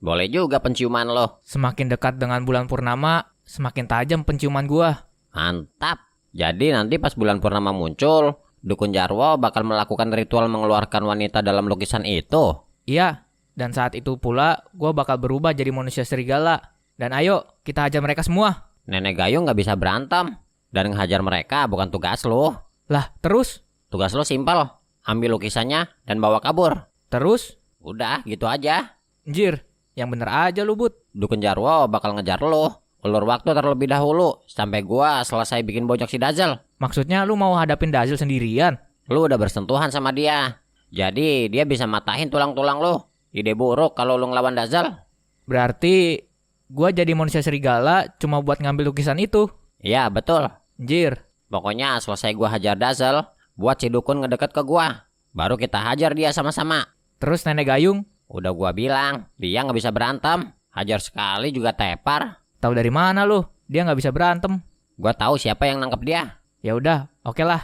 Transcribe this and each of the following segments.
Boleh juga penciuman lo. Semakin dekat dengan bulan purnama, semakin tajam penciuman gua. Mantap. Jadi nanti pas bulan purnama muncul, Dukun Jarwo bakal melakukan ritual mengeluarkan wanita dalam lukisan itu. Iya, dan saat itu pula gua bakal berubah jadi manusia serigala. Dan ayo, kita hajar mereka semua. Nenek Gayung gak bisa berantem. Dan ngehajar mereka bukan tugas lo. Lah, terus? Tugas lo simpel. Ambil lukisannya dan bawa kabur. Terus? Udah, gitu aja. Anjir, yang bener aja lu, Bud. Dukun Jarwo bakal ngejar lo. Ulur waktu terlebih dahulu sampai gua selesai bikin bojok si Dazzle. Maksudnya lu mau hadapin Dazzle sendirian? Lu udah bersentuhan sama dia. Jadi dia bisa matahin tulang-tulang lu. Ide buruk kalau lu ngelawan Dazzle. Berarti gua jadi manusia serigala cuma buat ngambil lukisan itu. Iya, betul. Anjir. Pokoknya selesai gua hajar Dazzle, buat si Dukun ngedeket ke gua. Baru kita hajar dia sama-sama. Terus Nenek Gayung? Udah gua bilang, dia nggak bisa berantem. Hajar sekali juga tepar. Tahu dari mana lu? Dia nggak bisa berantem. Gua tahu siapa yang nangkep dia. Ya udah, oke lah.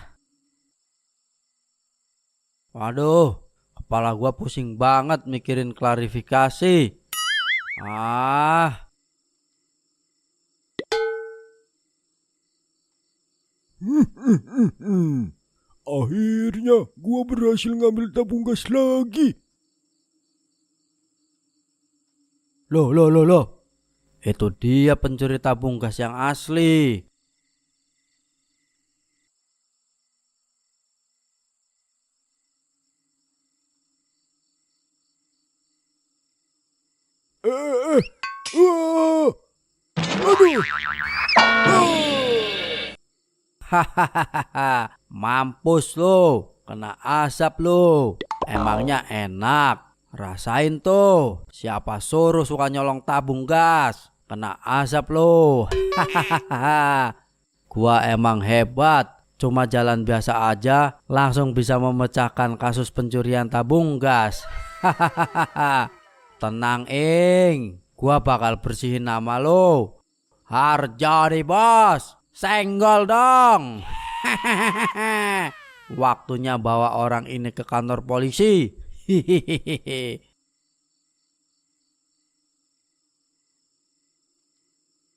Waduh, kepala gua pusing banget mikirin klarifikasi. Ah, Akhirnya gua berhasil ngambil tabung gas lagi. loh. Itu dia pencuri tabung gas yang asli. Eh, wah, aduh. Hahaha, mampus lo, kena asap lo. Emangnya enak? Rasain tuh, siapa suruh suka nyolong tabung gas? Kena asap lo. Hahaha, gua emang hebat. Cuma jalan biasa aja langsung bisa memecahkan kasus pencurian tabung gas. Hahaha, tenang Ing, gua bakal bersihin nama lo. Harja nih bos, senggol dong. Waktunya bawa orang ini ke kantor polisi. Hihihi.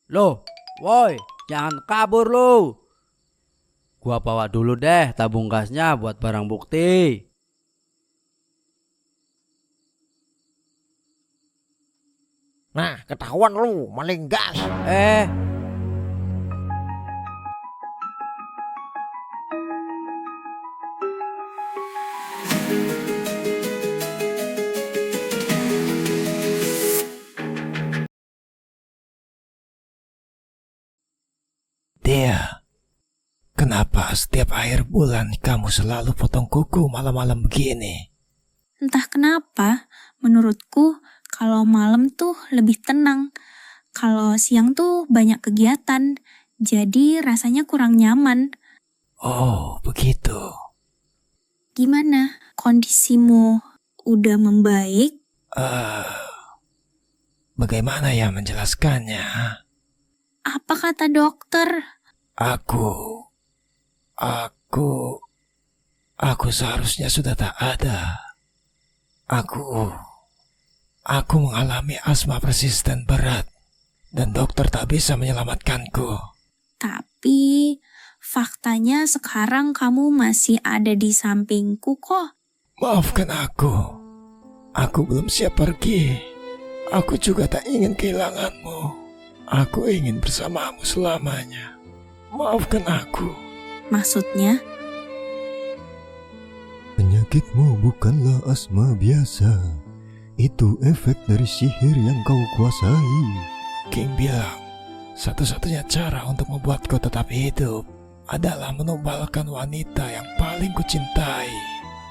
Loh, woi, jangan kabur lo. Gua bawa dulu deh tabung gasnya buat barang bukti. Nah, ketahuan lu maling gas. Eh, Dia, kenapa setiap akhir bulan kamu selalu potong kuku malam-malam begini? Entah kenapa, menurutku kalau malam tuh lebih tenang. Kalau siang tuh banyak kegiatan, jadi rasanya kurang nyaman. Oh, begitu. Gimana? Kondisimu udah membaik? Bagaimana ya menjelaskannya? Apa kata dokter? Aku seharusnya sudah tak ada. Aku mengalami asma persisten berat dan dokter tak bisa menyelamatkanku. Tapi faktanya sekarang kamu masih ada di sampingku kok. Maafkan aku belum siap pergi. Aku juga tak ingin kehilanganmu. Aku ingin bersamamu selamanya. Maafkan aku. Maksudnya? Penyakitmu bukanlah asma biasa. Itu efek dari sihir yang kau kuasai. King bilang, satu-satunya cara untuk membuatku tetap hidup adalah menumbalkan wanita yang paling kucintai.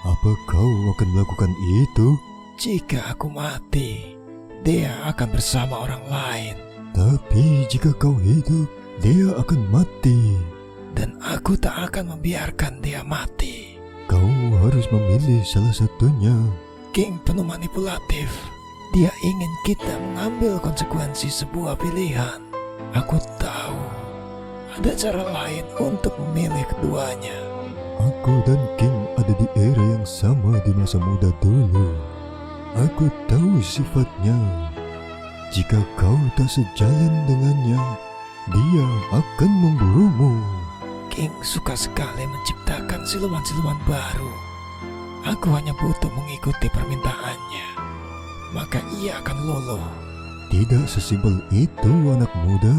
Apa kau akan melakukan itu? Jika aku mati, dia akan bersama orang lain. Tapi jika kau hidup, dia akan mati. Dan aku tak akan membiarkan dia mati. Kau harus memilih salah satunya. King penuh manipulatif. Dia ingin kita mengambil konsekuensi sebuah pilihan. Aku tahu ada cara lain untuk memilih keduanya. Aku dan King ada di era yang sama di masa muda dulu. Aku tahu sifatnya. Jika kau tak sejalan dengannya, dia akan memburumu. King suka sekali menciptakan siluman-siluman baru. Aku hanya butuh mengikuti permintaannya, maka ia akan luluh. Tidak sesimpel itu, anak muda.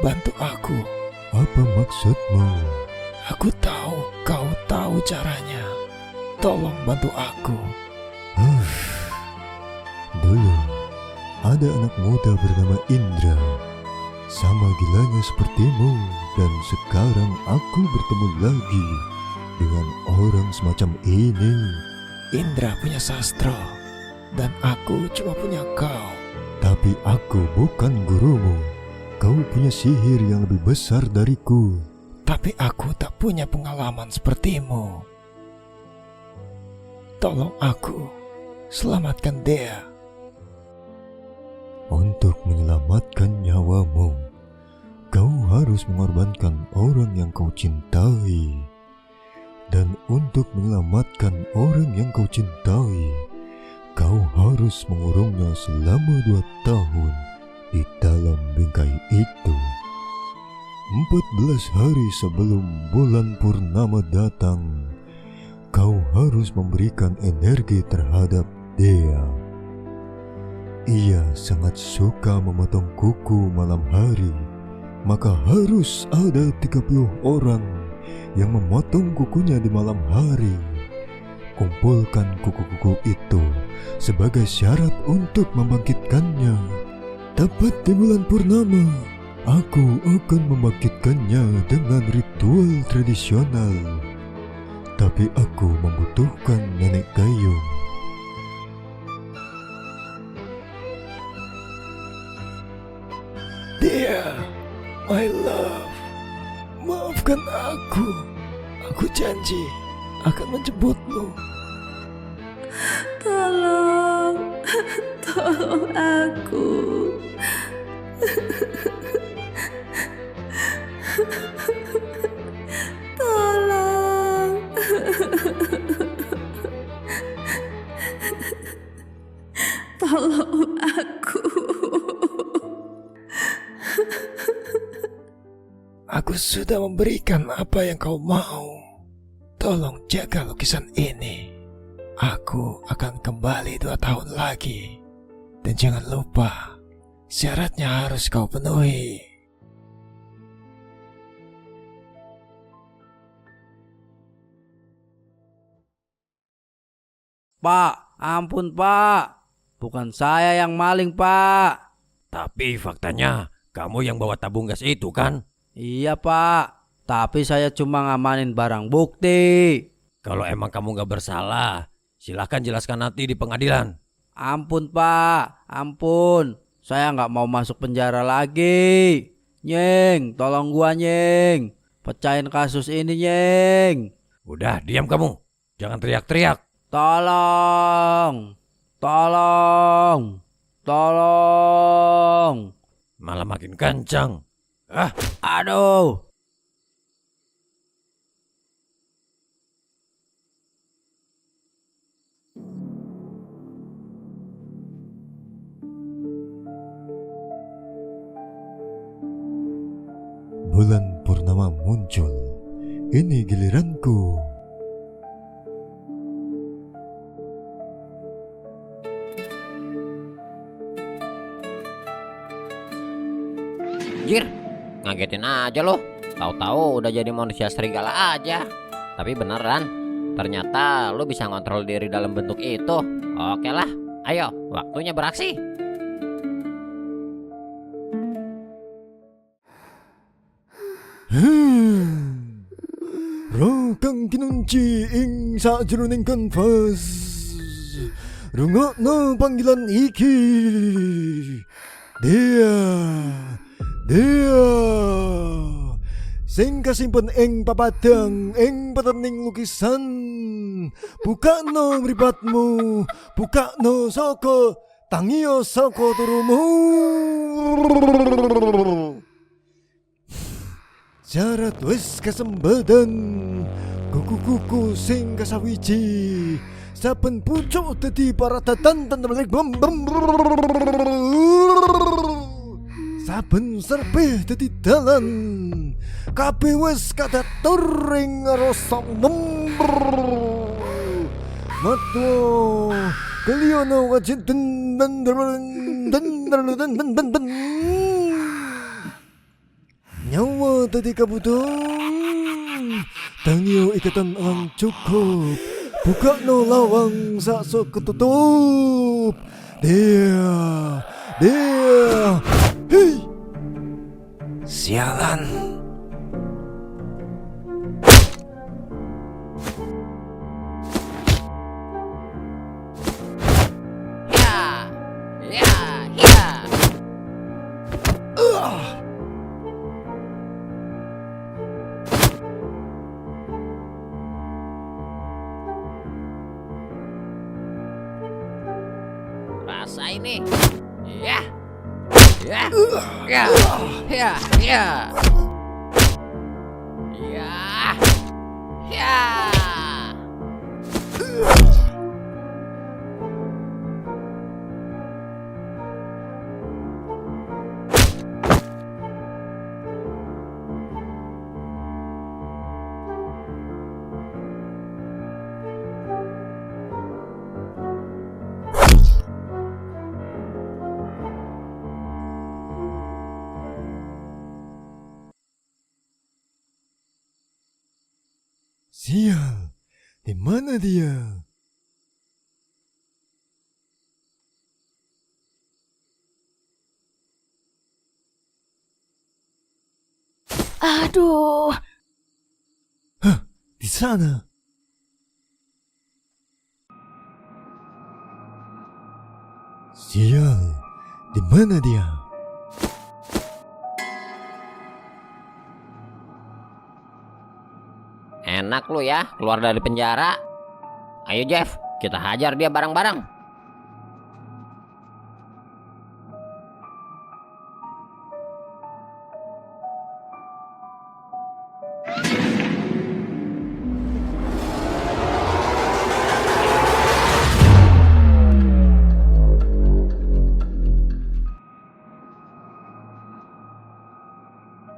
Bantu aku. Apa maksudmu? Aku tahu kau tahu caranya. Tolong bantu aku. Dulu ada anak muda bernama Indra, sama gilanya sepertimu, dan sekarang aku bertemu lagi dengan orang semacam ini. Indra punya sastra, dan aku cuma punya kau. Tapi aku bukan gurumu. Kau punya sihir yang lebih besar dariku. Tapi aku tak punya pengalaman sepertimu. Tolong aku, selamatkan dia. Untuk menyelamatkan nyawamu, kau harus mengorbankan orang yang kau cintai. Dan untuk menyelamatkan orang yang kau cintai, kau harus mengurungnya selama 2 tahun di dalam bingkai itu. 14 hari sebelum bulan purnama datang, kau harus memberikan energi terhadap dia. Ia sangat suka memotong kuku malam hari, maka harus ada 30 orang yang memotong kukunya di malam hari. Kumpulkan kuku-kuku itu sebagai syarat untuk membangkitkannya. Tepat di bulan purnama, aku akan membangkitkannya dengan ritual tradisional. Tapi aku membutuhkan nenek gayung. Dia, my love, maafkan aku. Aku janji akan menjemputmu. Tolong, tolong aku. Tolong. Tolong aku. Aku sudah memberikan apa yang kau mau. Tolong jaga lukisan ini. Aku akan kembali 2 tahun lagi. Dan jangan lupa, syaratnya harus kau penuhi. Pak, ampun pak. Bukan saya yang maling pak. Tapi faktanya kamu yang bawa tabung gas itu kan? Iya pak, tapi saya cuma ngamanin barang bukti. Kalau emang kamu gak bersalah, silahkan jelaskan nanti di pengadilan. Ampun pak, ampun. Saya nggak mau masuk penjara lagi. Nyeng, tolong gua nyeng. Pecahin kasus ini nyeng. Udah, diam kamu. Jangan teriak-teriak. Tolong, tolong, tolong. Malah makin kencang. Aduh. Bulan purnama muncul. Ini giliranku. Jir, ngagetin aja loh. Tahu-tahu udah jadi manusia serigala aja. Tapi beneran, ternyata lo bisa ngontrol diri dalam bentuk itu. Oke lah, ayo waktunya beraksi. Roh kang kinunci ing sajroning kanvas. Rungokno panggilan iki. Dia sing kasimpen ing papadang ing petening lukisan. Bukakno mripatmu, bukakno saka tangiyo saka turumu. Jarat wis kasembadan, kuku-kuku sing kasawiji. Saben pucuk dadi paradatan tentang bom. saben serpih dadi dalan. Kabeh wis kadatur ing rasa member. Metu keliono wajin den nyawa tadi kabudon. Tangyo ikatan ang cukup. Buka no lawang sakso ketutup. Dia. Hei. Sialan. Ya. Rasa ini. Ya. Ya. Ya. Ya. Ya. Ya. Ya. Sial, di mana dia? Aduh, Di sana. Sial, di mana dia? Enak lu ya, keluar dari penjara. Ayo Jeff, kita hajar dia bareng-bareng.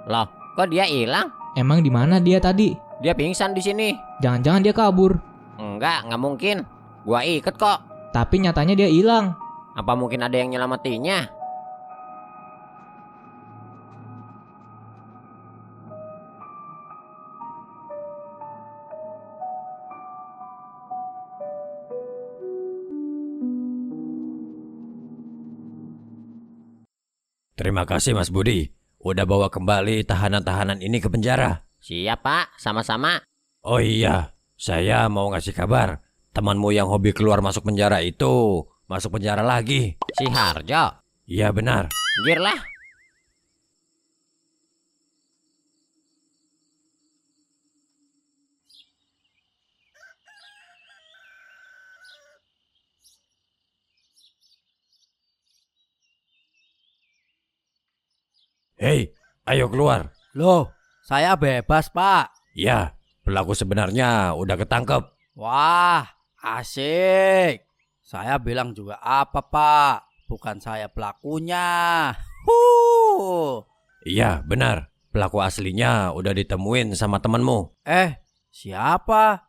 Loh, kok dia hilang? Emang di mana dia tadi? Dia pingsan di sini. Jangan-jangan dia kabur. Nggak mungkin. Gua ikut kok. Tapi nyatanya dia hilang. Apa mungkin ada yang nyelamatinya? Terima kasih Mas Budi, udah bawa kembali tahanan-tahanan ini ke penjara. Siap Pak, sama-sama. Oh iya, saya mau ngasih kabar. Temanmu yang hobi keluar masuk penjara itu masuk penjara lagi. Si Harjo. Iya benar. Gir lah. Hei, ayo keluar. Loh, saya bebas, Pak. Ya, pelaku sebenarnya udah ketangkep. Wah, asik. Saya bilang juga apa, Pak? Bukan saya pelakunya. Iya, benar. Pelaku aslinya udah ditemuin sama temanmu. Siapa?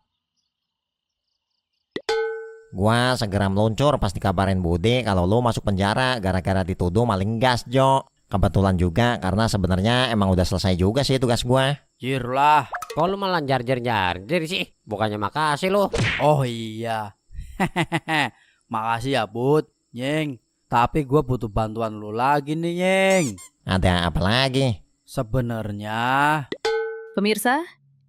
Gua segera meluncur pasti kabarin Budi kalau lu masuk penjara gara-gara dituduh maling gas, Jo. Kebetulan juga karena sebenarnya emang udah selesai juga sih tugas gua. Jir lah. Kok lu malah jarjir sih? Bukannya makasih lu. Oh iya. Makasih ya, Bud. Nyeng. Tapi gue butuh bantuan lu lagi nih, Nyeng. Ada apa lagi? Sebenarnya Pemirsa,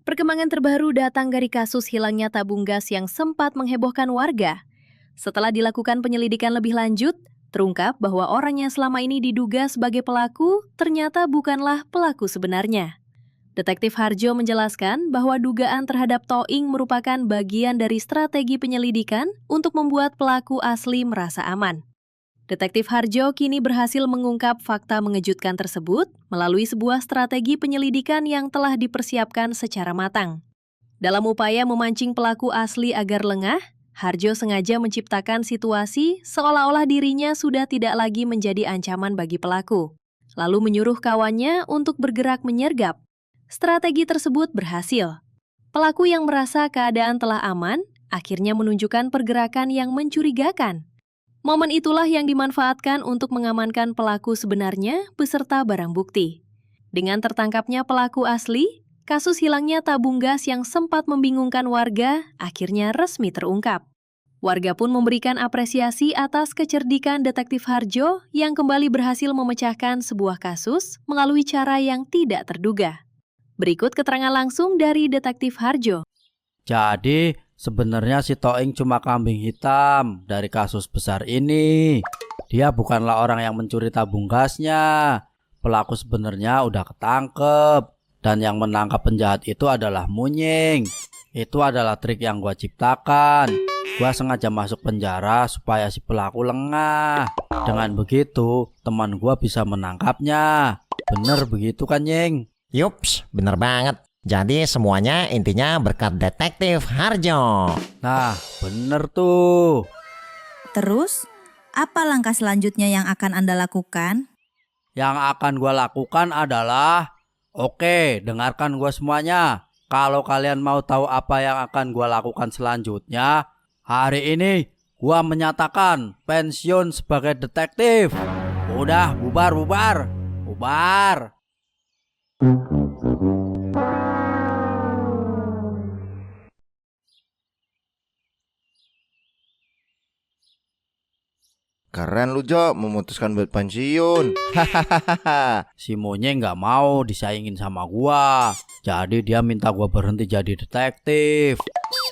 perkembangan terbaru datang dari kasus hilangnya tabung gas yang sempat menghebohkan warga. Setelah dilakukan penyelidikan lebih lanjut, terungkap bahwa orang yang selama ini diduga sebagai pelaku ternyata bukanlah pelaku sebenarnya. Detektif Harjo menjelaskan bahwa dugaan terhadap Toing merupakan bagian dari strategi penyelidikan untuk membuat pelaku asli merasa aman. Detektif Harjo kini berhasil mengungkap fakta mengejutkan tersebut melalui sebuah strategi penyelidikan yang telah dipersiapkan secara matang. Dalam upaya memancing pelaku asli agar lengah, Harjo sengaja menciptakan situasi seolah-olah dirinya sudah tidak lagi menjadi ancaman bagi pelaku. lalu menyuruh kawannya untuk bergerak menyergap. Strategi tersebut berhasil. Pelaku yang merasa keadaan telah aman, akhirnya menunjukkan pergerakan yang mencurigakan. Momen itulah yang dimanfaatkan untuk mengamankan pelaku sebenarnya beserta barang bukti. Dengan tertangkapnya pelaku asli, kasus hilangnya tabung gas yang sempat membingungkan warga akhirnya resmi terungkap. Warga pun memberikan apresiasi atas kecerdikan Detektif Harjo yang kembali berhasil memecahkan sebuah kasus melalui cara yang tidak terduga. Berikut keterangan langsung dari Detektif Harjo. Jadi sebenarnya si Toing cuma kambing hitam dari kasus besar ini. Dia bukanlah orang yang mencuri tabung gasnya. Pelaku sebenarnya udah ketangkep. Dan yang menangkap penjahat itu adalah Munying. Itu adalah trik yang gua ciptakan. Gua sengaja masuk penjara supaya si pelaku lengah. Dengan begitu teman gua bisa menangkapnya. Bener begitu kan, Nying? Yups, bener banget. Jadi semuanya intinya berkat Detektif Harjo. Nah, bener tuh. Terus, apa langkah selanjutnya yang akan Anda lakukan? Yang akan gua lakukan adalah, oke, dengarkan gua semuanya. Kalau kalian mau tahu apa yang akan gua lakukan selanjutnya, hari ini gua menyatakan pensiun sebagai detektif. Udah, bubar. Keren lu Jo, memutuskan buat pensiun. Hahaha. Si Munying nggak mau disaingin sama gua. Jadi dia minta gua berhenti jadi detektif.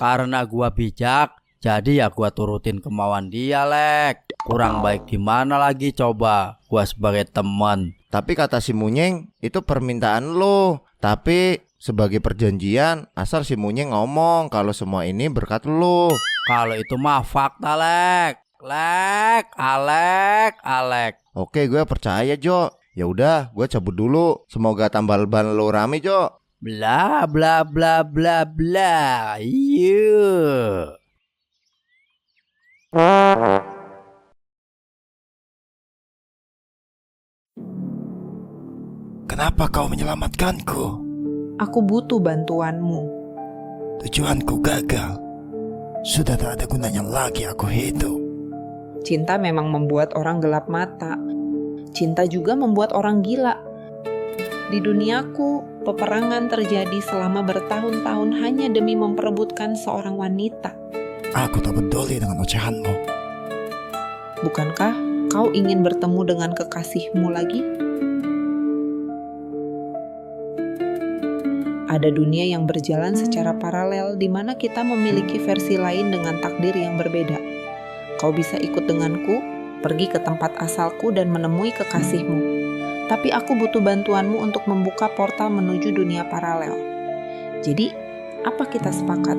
Karena gua bijak, jadi ya gua turutin kemauan dia, Lek. Kurang baik gimana lagi coba gua sebagai teman. Tapi kata si Munying, itu permintaan lu. Tapi sebagai perjanjian, asal si Munying ngomong kalau semua ini berkat lu. Kalau itu mah fakta, Lek. Alek. Oke, gue percaya Jo. Ya udah, gue cabut dulu. Semoga tambal ban lo rame Jo. Bla bla bla bla bla. Iya. Kenapa kau menyelamatkanku? Aku butuh bantuanmu. Tujuanku gagal. Sudah tak ada gunanya lagi aku hidup. Cinta memang membuat orang gelap mata. Cinta juga membuat orang gila. Di duniaku, peperangan terjadi selama bertahun-tahun hanya demi memperebutkan seorang wanita. Aku tak peduli dengan ocehanmu. Bukankah kau ingin bertemu dengan kekasihmu lagi? Ada dunia yang berjalan secara paralel di mana kita memiliki versi lain dengan takdir yang berbeda. Kau bisa ikut denganku, pergi ke tempat asalku dan menemui kekasihmu. Tapi aku butuh bantuanmu untuk membuka portal menuju dunia paralel. Jadi, apa kita sepakat?